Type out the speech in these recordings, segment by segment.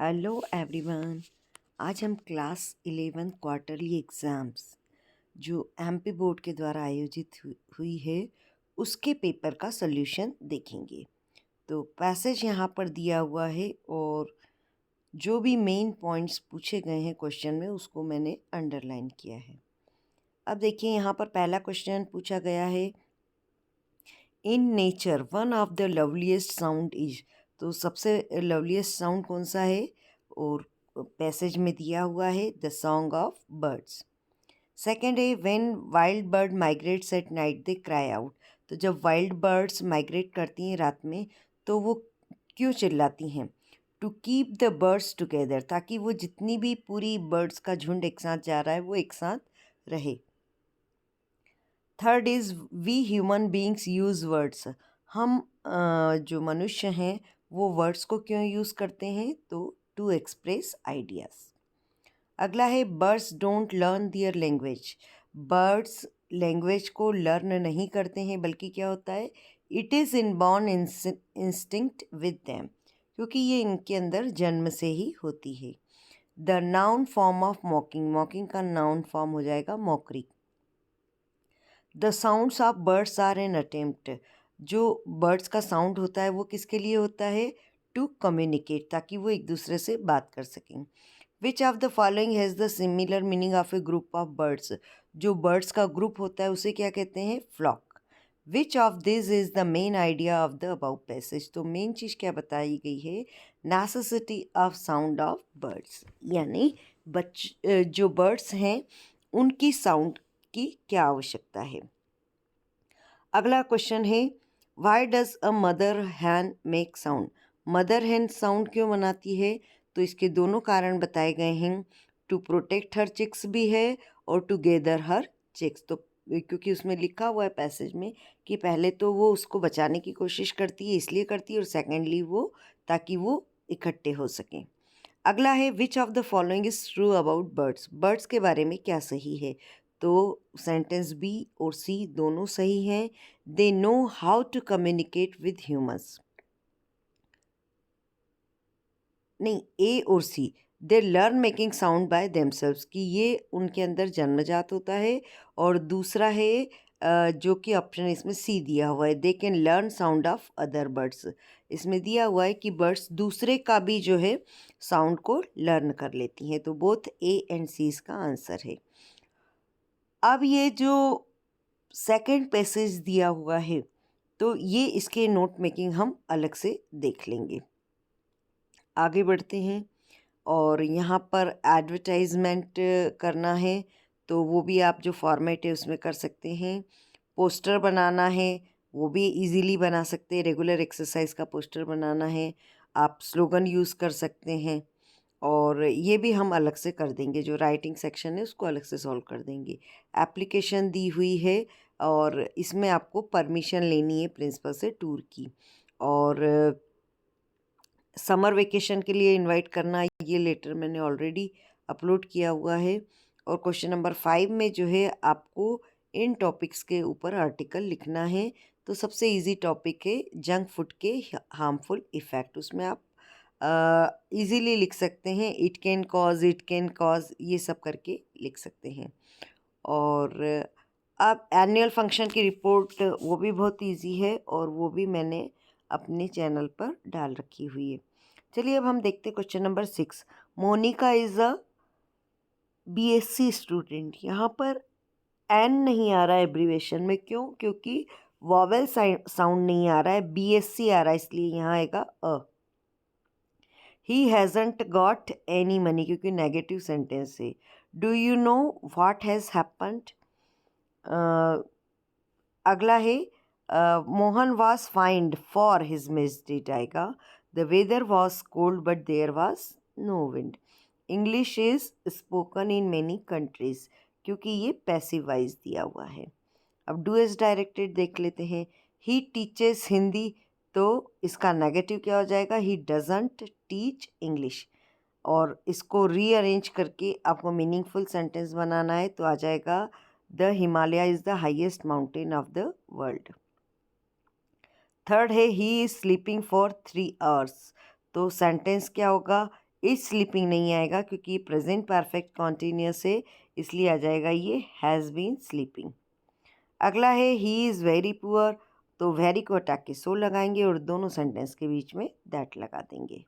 Hello everyone. आज हम class 11 quarterly exams जो एमपी बोर्ड के द्वारा आयोजित हुई है उसके पेपर का सॉल्यूशन देखेंगे। तो पैसेज यहाँ पर दिया हुआ है और जो भी मेन पॉइंट्स पूछे गए हैं क्वेश्चन में उसको मैंने अंडरलाइन किया है। अब देखिए यहाँ पर पहला क्वेश्चन पूछा गया है, in nature one of the loveliest sound is. तो सबसे लवलीस्ट साउंड कौन सा है और पैसेज में दिया हुआ है the song of birds. Second है when wild bird migrates at night they cry out. तो जब वाइल्ड बर्ड्स माइग्रेट करती हैं रात में तो वो क्यों चिल्लाती हैं? To keep the birds together, ताकि वो जितनी भी पूरी बर्ड्स का झुंड एक साथ जा रहा है वो एक साथ रहे। Third is we human beings use words. हम जो मनुष्य हैं वो वर्ड्स को क्यों यूज़ करते हैं? तो टू एक्सप्रेस आइडियाज़। अगला है birds don't learn their language. Birds language को लर्न नहीं करते हैं बल्कि क्या होता है, it is inborn instinct with them, क्योंकि ये इनके अंदर जन्म से ही होती है। The noun form of mocking, mocking का नाउन फॉर्म हो जाएगा mockery. The sounds of birds are an attempt. जो बर्ड्स का साउंड होता है वो किसके लिए होता है? टू कम्युनिकेट, ताकि वो एक दूसरे से बात कर सकें। Which of the following has the similar meaning of a group of birds. जो बर्ड्स का ग्रुप होता है उसे क्या कहते हैं? Flock. Which of this is the main idea of the above passage. तो मेन चीज़ क्या बताई गई है? Necessity of sound of birds, यानी जो बर्ड्स हैं उनकी साउंड की क्या आवश्यकता है। अगला क्वेश्चन है, why does a mother hen make sound. Mother hen sound क्यों बनाती है? तो इसके दोनों कारण बताए गए हैं। टू प्रोटेक्ट हर चिक्स भी है और टू गेदर हर चिक्स। तो क्योंकि उसमें लिखा हुआ है पैसेज में कि पहले तो वो उसको बचाने की कोशिश करती है, इसलिए करती है, और सेकेंडली वो ताकि वो इकट्ठे हो सकें। अगला है विच of the following is true about birds. Birds के बारे में क्या सही है? तो सेंटेंस बी और सी दोनों सही हैं। They know how to communicate with humans. नहीं, ए और C. They learn making sound by themselves, कि ये उनके अंदर जन्मजात होता है। और दूसरा है जो कि ऑप्शन इसमें सी दिया हुआ है, they can learn sound of other birds. इसमें दिया हुआ है कि बर्ड्स दूसरे का भी जो है साउंड को लर्न कर लेती हैं। तो बोथ ए एंड सी इसका आंसर है। अब ये जो सेकंड पैसेज दिया हुआ है तो ये इसके नोट मेकिंग हम अलग से देख लेंगे। आगे बढ़ते हैं और यहाँ पर एडवर्टाइजमेंट करना है तो वो भी आप जो फॉर्मेट है उसमें कर सकते हैं। पोस्टर बनाना है वो भी इजीली बना सकते हैं। रेगुलर एक्सरसाइज का पोस्टर बनाना है, आप स्लोगन यूज़ कर सकते हैं। और ये भी हम अलग से कर देंगे, जो राइटिंग सेक्शन है उसको अलग से सॉल्व कर देंगे। एप्लीकेशन दी हुई है और इसमें आपको परमिशन लेनी है प्रिंसिपल से टूर की, और समर वेकेशन के लिए इनवाइट करना, ये लेटर मैंने ऑलरेडी अपलोड किया हुआ है। और क्वेश्चन नंबर 5 में जो है आपको इन टॉपिक्स के ऊपर आर्टिकल लिखना है। तो सबसे इजी टॉपिक है जंक फूड के हार्मफुल इफ़ेक्ट। उसमें आप इजीली लिख सकते हैं इट कैन कॉज, ये सब करके लिख सकते हैं। और अब एनुअल फंक्शन की रिपोर्ट वो भी बहुत इजी है और वो भी मैंने अपने चैनल पर डाल रखी हुई है। चलिए अब हम देखते हैं question number 6। Monica is a BSc student. यहाँ पर एन नहीं आ रहा है एब्रीवेशन में, क्यों? क्योंकि वॉवेल साउंड नहीं आ रहा है, बीएससी आ रहा है, इसलिए यहाँ आएगा a. He hasn't got any money, क्योंकि नेगेटिव सेंटेंस है। Do you know what has happened. अगला है Mohan was fined for his mistake आएगा। The weather was cold but there was no wind. English is spoken in many countries, क्योंकि ये passive wise दिया हुआ है। अब डू एज डायरेक्टेड देख लेते हैं। ही टीचेस हिंदी, तो इसका नेगेटिव क्या हो जाएगा? He doesn't teach English. और इसको रीअरेंज करके आपको मीनिंगफुल सेंटेंस बनाना है तो आ जाएगा the Himalaya is the highest mountain of the world. Third है he is sleeping for 3 hours। तो सेंटेंस क्या होगा? इज स्लीपिंग नहीं आएगा क्योंकि प्रेजेंट परफेक्ट कॉन्टीन्यूअस है, इसलिए आ जाएगा ये हैज़ बीन स्लीपिंग। अगला है ही इज़ वेरी पुअर, तो वेरी को हटा के सो लगाएंगे और दोनों सेंटेंस के बीच में दैट लगा देंगे।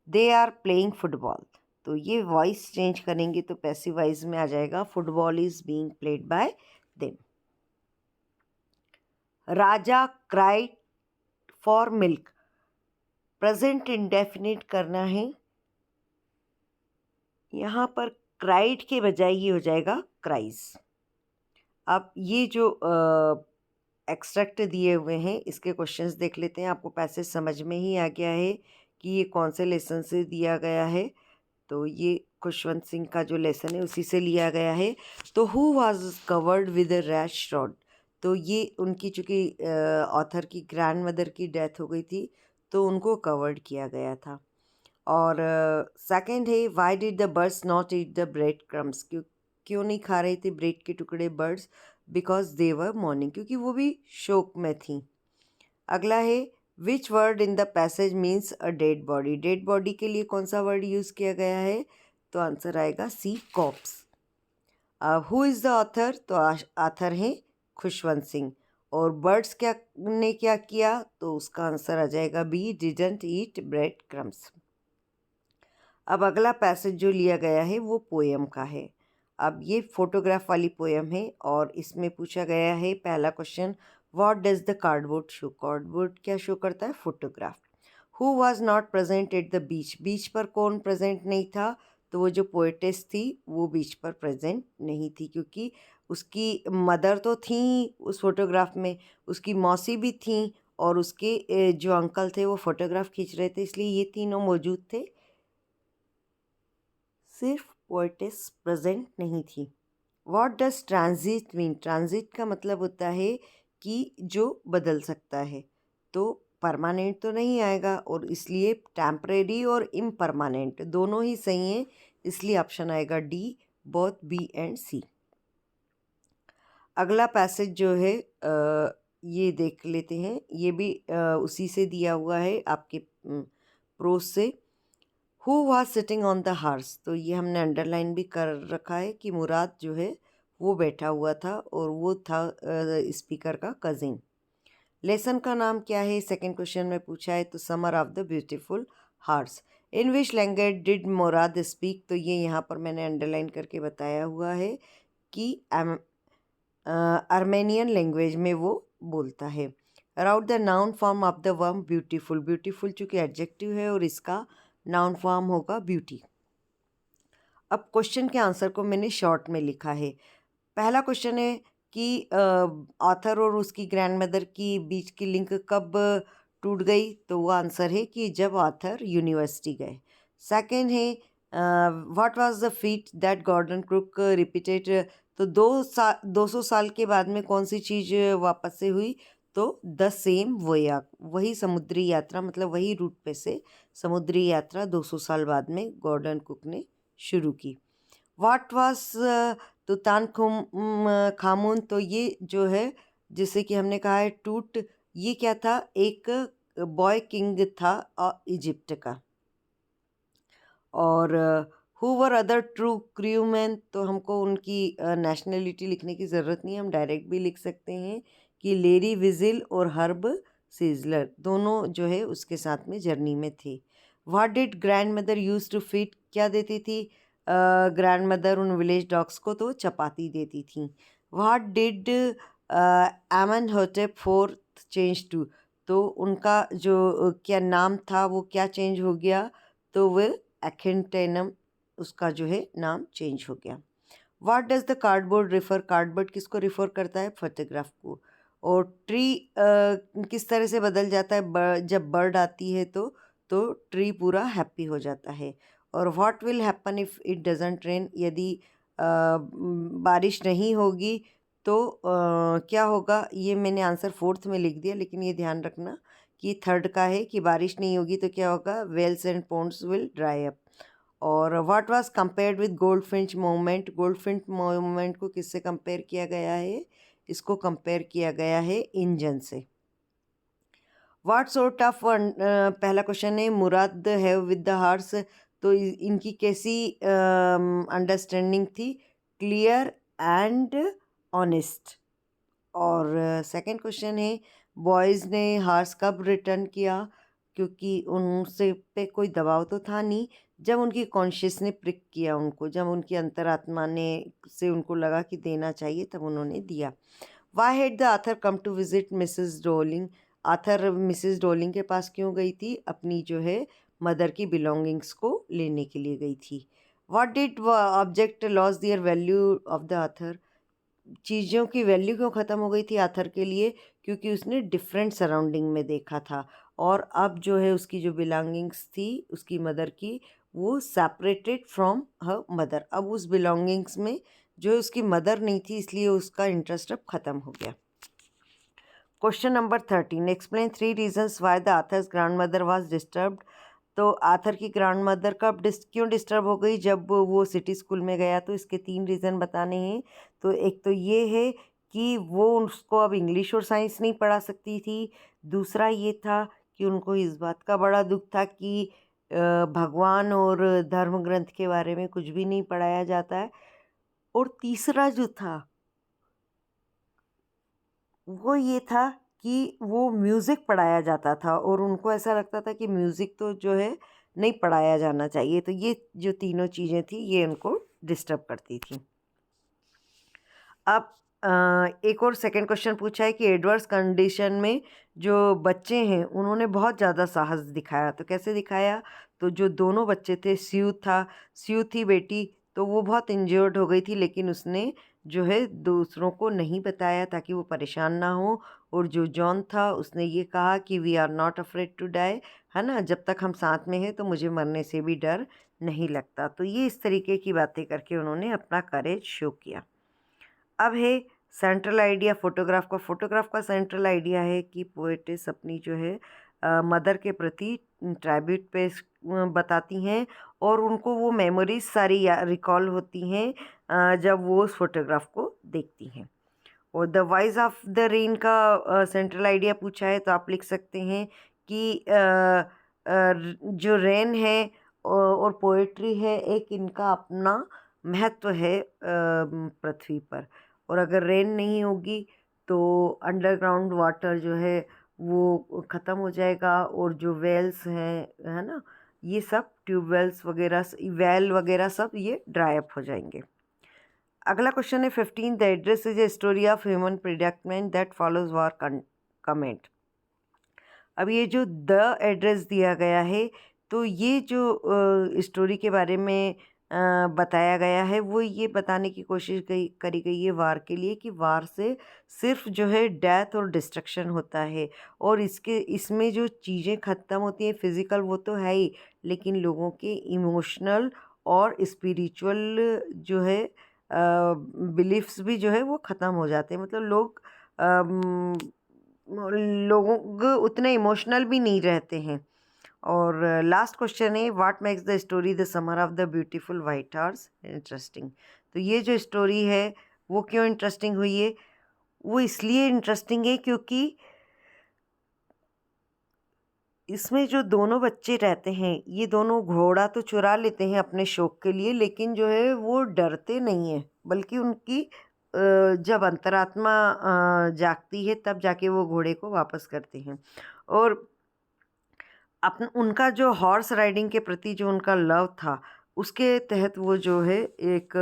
दे आर प्लेइंग फुटबॉल, तो ये वॉइस चेंज करेंगे तो पैसिव वॉइस में आ जाएगा football is being played by them. Raja cried for milk, present indefinite करना है, यहाँ पर क्राइड के बजाय ये हो जाएगा क्राइज। अब ये जो एक्सट्रैक्ट दिए हुए हैं इसके क्वेश्चंस देख लेते हैं। आपको पैसेज समझ में ही आ गया है कि ये कौन से लेसन से दिया गया है। तो ये खुशवंत सिंह का जो लेसन है उसी से लिया गया है। तो who was covered with a rash rod, तो ये उनकी चूँकि ऑथर की ग्रैंड मदर की डेथ हो गई थी तो उनको कवर्ड किया गया था। और सेकंड है why did the birds not eat the bread crumbs, क्यों नहीं खा रहे थे ब्रेड के टुकड़े birds, because they were morning, क्योंकि वो भी शोक में थी। अगला है which word in the passage means a dead body, dead body के लिए कौन सा वर्ड यूज़ किया गया है, तो आंसर आएगा C cops. Who is the author, तो ऑथर हैं खुशवंत सिंह। और बर्ड्स क्या किया, तो उसका आंसर आ जाएगा B didn't eat bread crumbs. अब अगला पैसेज जो लिया गया है वो पोएम का है। अब ये फोटोग्राफ वाली पोएम है और इसमें पूछा गया है पहला question, what does the cardboard show, cardboard क्या शो करता है, photograph. Who was not present at the beach, beach पर कौन प्रेजेंट नहीं था, तो वो जो पोएटेस थी वो बीच पर प्रेजेंट नहीं थी क्योंकि उसकी मदर तो थी उस फोटोग्राफ में, उसकी मौसी भी थी और उसके जो अंकल थे वो फोटोग्राफ खींच रहे थे, इसलिए ये तीनों मौजूद थे, सिर्फ पोएटेस प्रेजेंट नहीं थी। What does transit mean, transit का मतलब होता है कि जो बदल सकता है, तो परमानेंट तो नहीं आएगा और इसलिए टेम्परेरी और इम्परमानेंट दोनों ही सही हैं, इसलिए ऑप्शन आएगा डी, बोथ बी एंड सी। अगला पैसेज जो है ये देख लेते हैं, ये भी उसी से दिया हुआ है आपके प्रोज से। Who was sitting on the horse, तो ये हमने अंडरलाइन भी कर रखा है कि मुराद जो है वो बैठा हुआ था और वो था स्पीकर का कज़िन। लेसन का नाम क्या है, सेकंड क्वेश्चन में पूछा है, तो summer of the beautiful horse. In which language did Murad speak, तो ये यहाँ पर मैंने अंडरलाइन करके बताया हुआ है कि आर्मेनियन लैंग्वेज में वो बोलता है। Write the noun form of the word beautiful, beautiful चूँकि एडजेक्टिव है और इसका नाउन फॉर्म होगा ब्यूटी। अब क्वेश्चन के आंसर को मैंने शॉर्ट में लिखा है। पहला क्वेश्चन है कि ऑथर और उसकी ग्रैंडमदर की बीच की लिंक कब टूट गई, तो वो आंसर है कि जब ऑथर यूनिवर्सिटी गए। सेकंड है what was the feat that Gordon Crook repeated, तो 200 साल के बाद में कौन सी चीज़ वापस से हुई, तो द सेम वोया, वही समुद्री यात्रा, मतलब वही रूट पे से समुद्री यात्रा 200 साल बाद में गॉर्डन कुक ने शुरू की। व्हाट वाज खामून, तो ये जो है जैसे कि हमने कहा है टूट, ये क्या था, एक बॉय किंग था इजिप्ट का। और who were other true crewman, तो हमको उनकी नेशनलिटी लिखने की ज़रूरत नहीं है, हम डायरेक्ट भी लिख सकते हैं कि लेरी विजिल और हर्ब सीजलर दोनों जो है उसके साथ में जर्नी में थे। What did grand mother use to feed, क्या देती थी ग्रैंड मदर उन विलेज डॉग्स को, तो चपाती देती थी। व्हाट डिड एमन होटेप फोर्थ चेंज टू, तो उनका जो क्या नाम था वो क्या चेंज हो गया, तो वो एक्हेंटेनम उसका जो है नाम चेंज हो गया। What does the cardboard refer, cardboard किसको रिफ़र करता है, फोटोग्राफ को। और ट्री किस तरह से बदल जाता है, जब बर्ड आती है तो ट्री पूरा हैप्पी हो जाता है। और what will happen if it doesn't rain, यदि बारिश नहीं होगी तो क्या होगा, ये मैंने आंसर फोर्थ में लिख दिया, लेकिन ये ध्यान रखना कि थर्ड का है कि बारिश नहीं होगी तो क्या होगा, wells and ponds will dry up. और what was compared with goldfinch movement, goldfinch movement को किससे कंपेयर किया गया है, इसको कंपेयर किया गया है इंजन से। व्हाट सॉर्ट ऑफ, पहला क्वेश्चन है मुराद हैव विद द हार्स, तो इनकी कैसी अंडरस्टैंडिंग थी? Clear and honest. और सेकंड क्वेश्चन है बॉयज़ ने हार्स कब रिटर्न किया? क्योंकि उनसे पे कोई दबाव तो था नहीं, जब उनकी कॉन्शियस ने प्रिक किया उनको, जब उनकी अंतरात्मा ने से उनको लगा कि देना चाहिए, तब उन्होंने दिया। Why had the author come to visit Mrs Dowling? Author Mrs Dowling के पास क्यों गई थी? अपनी जो है मदर की बिलोंगिंग्स को लेने के लिए गई थी। What did object loss their value of the author? चीज़ों की वैल्यू क्यों ख़त्म हो गई थी आथर के लिए? क्योंकि उसने डिफरेंट सराउंडिंग में देखा था, और अब जो है उसकी जो बिलोंगिंग्स थी उसकी मदर की, वो सेपरेटेड फ्रॉम हर मदर। अब उस बिलोंगिंग्स में जो है उसकी मदर नहीं थी, इसलिए उसका इंटरेस्ट अब ख़त्म हो गया। Question number 13, explain 3 reasons why the authors grand mother was disturbed. तो आथर की ग्रैंड मदर कब क्यों डिस्टर्ब हो गई? जब वो सिटी स्कूल में गया, तो इसके 3 रीज़न बताने हैं। तो एक तो ये है कि वो उसको अब इंग्लिश और साइंस नहीं पढ़ा सकती थी। दूसरा ये था कि उनको इस बात का बड़ा दुख था कि भगवान और धर्म ग्रंथ के बारे में कुछ भी नहीं पढ़ाया जाता है। और तीसरा जो था वो ये था कि वो म्यूज़िक पढ़ाया जाता था, और उनको ऐसा लगता था कि म्यूज़िक तो जो है नहीं पढ़ाया जाना चाहिए। तो ये जो तीनों चीज़ें थी ये उनको डिस्टर्ब करती थी। अब एक और सेकंड क्वेश्चन पूछा है कि एडवर्स कंडीशन में जो बच्चे हैं उन्होंने बहुत ज़्यादा साहस दिखाया। तो कैसे दिखाया? तो जो दोनों बच्चे थे, स्यू थी बेटी, तो वो बहुत इंजर्ड हो गई थी, लेकिन उसने जो है दूसरों को नहीं बताया ताकि वो परेशान ना हो। और जो जॉन था उसने ये कहा कि we are not afraid to die, है ना, जब तक हम साथ में हैं तो मुझे मरने से भी डर नहीं लगता। तो ये इस तरीके की बातें करके उन्होंने अपना करेज शो किया। अब है सेंट्रल आइडिया फोटोग्राफ का सेंट्रल आइडिया है कि पोएटिस अपनी जो है मदर के प्रति ट्राइब्यूट पे बताती हैं, और उनको वो मेमोरीज सारी रिकॉल होती हैं जब वो उस फोटोग्राफ को देखती हैं। और the voice of the rain का सेंट्रल आइडिया पूछा है, तो आप लिख सकते हैं कि जो रेन है और पोएट्री है, एक इनका अपना महत्व है पृथ्वी पर। और अगर रेन नहीं होगी तो अंडरग्राउंड वाटर जो है वो ख़त्म हो जाएगा, और जो वेल्स हैं, है ना, ये सब ट्यूबवेल्स वगैरह, वेल वगैरह सब ये ड्राई अप हो जाएंगे। अगला क्वेश्चन है 15, the address is a story of human predicament that follows war comment. अब ये जो द एड्रेस दिया गया है, तो ये जो स्टोरी के बारे में बताया गया है, वो ये बताने की कोशिश करी गई है वार के लिए, कि वार से सिर्फ जो है डेथ और डिस्ट्रक्शन होता है, और इसमें जो चीज़ें ख़त्म होती हैं फिज़िकल वो तो है ही, लेकिन लोगों के इमोशनल और स्पिरिचुअल जो है बिलीफ्स भी जो है वो ख़त्म हो जाते हैं। मतलब लोग उतने इमोशनल भी नहीं रहते हैं। और लास्ट क्वेश्चन है what makes the story the summer of the beautiful white horse interesting. तो ये जो स्टोरी है वो क्यों इंटरेस्टिंग हुई है? वो इसलिए इंटरेस्टिंग है क्योंकि इसमें जो दोनों बच्चे रहते हैं, ये दोनों घोड़ा तो चुरा लेते हैं अपने शौक के लिए, लेकिन जो है वो डरते नहीं हैं, बल्कि उनकी जब अंतरात्मा जागती है तब जाके वो घोड़े को वापस करते हैं। और अपन उनका जो हॉर्स राइडिंग के प्रति जो उनका लव था, उसके तहत वो जो है एक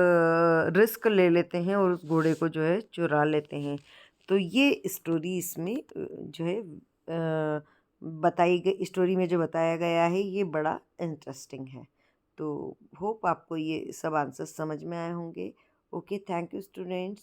रिस्क ले लेते हैं और उस घोड़े को जो है चुरा लेते हैं। तो ये स्टोरी इसमें जो है बताई गई, स्टोरी में जो बताया गया है ये बड़ा इंटरेस्टिंग है। तो होप आपको ये सब आंसर समझ में आए होंगे। Okay, thank you students.